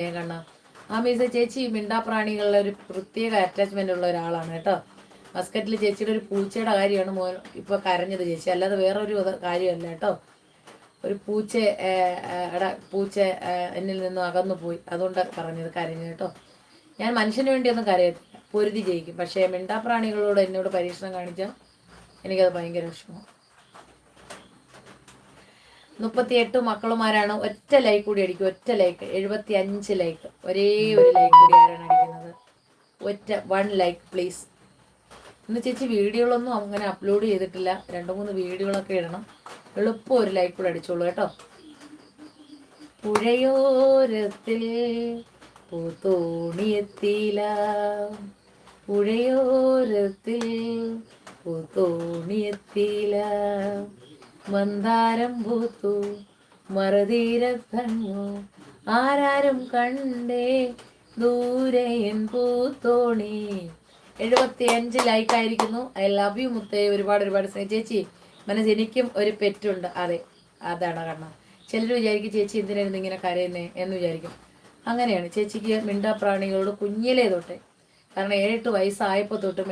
കണ്ണ ആ മീസ ചേച്ചി മിണ്ടാപ്രാണികളിലെ ഒരു പ്രത്യേക അറ്റാച്ച്മെന്റ് ഉള്ള ഒരാളാണ് കേട്ടോ. മസ്കറ്റിൽ ചേച്ചിയുടെ ഒരു പൂച്ചയുടെ കാര്യമാണ് മോൻ ഇപ്പൊ കരഞ്ഞത് ചേച്ചി, അല്ലാതെ വേറൊരു കാര്യമല്ല കേട്ടോ. ഒരു പൂച്ച എന്നിൽ നിന്നും അകന്നു പോയി, അതുകൊണ്ട് പറഞ്ഞത് കരഞ്ഞു കേട്ടോ. ഞാൻ മനുഷ്യന് വേണ്ടിയൊന്നും കരയത്തില്ല, പൊരുതി ജയിക്കും. പക്ഷേ മിണ്ടാപ്രാണികളോട് എന്നോട് പരീക്ഷണം കാണിച്ചാൽ എനിക്കത് ഭയങ്കര വിഷമം. 38 മക്കളുമാരാണ്. ഒറ്റ ലൈക്ക് കൂടി അടിക്കും, ഒറ്റ ലൈക്ക്. 75 ലൈക്ക്, ഒരേ ഒരു ലൈക്ക് കൂടി ആരാണ് അടിക്കുന്നത്? One like please. ഇന്ന് ചേച്ചി വീഡിയോകളൊന്നും അങ്ങനെ അപ്ലോഡ് ചെയ്തിട്ടില്ല, 2-3 വീഡിയോകളൊക്കെ ഇടണം. എളുപ്പം ഒരു ലൈക്ക് കൂടെ അടിച്ചോളൂ കേട്ടോ. പുഴയോരത്തിൽ പൂത്തോണിയെത്തിയില്ല, പുഴയോരത്തിൽ പൂത്തോണിയെത്തിയില്ല, മന്ദാരം പൂത്തു മറുതീരത്തങ്ങു, ആരാരും കണ്ടേ ദൂരെ എൻ പൂത്തോണി. 75 ലൈക്ക് ആയിരിക്കുന്നു. ഐ ലവ് യു മുത്തേ, ഒരുപാട് ചേച്ചി. മനസ്സ് എനിക്കും ഒരു പെറ്റുണ്ട്, അതെ അതാണ് കാരണം. ചിലർ വിചാരിക്കും ചേച്ചി എന്തിനായിരുന്നു ഇങ്ങനെ കരയുന്നേ എന്ന് വിചാരിക്കും. അങ്ങനെയാണ് ചേച്ചിക്ക് മിണ്ടാപ്രാണികളോട് കുഞ്ഞിലേ തൊട്ടേ, കാരണം 7-8 വയസ്സായപ്പോൾ തൊട്ട്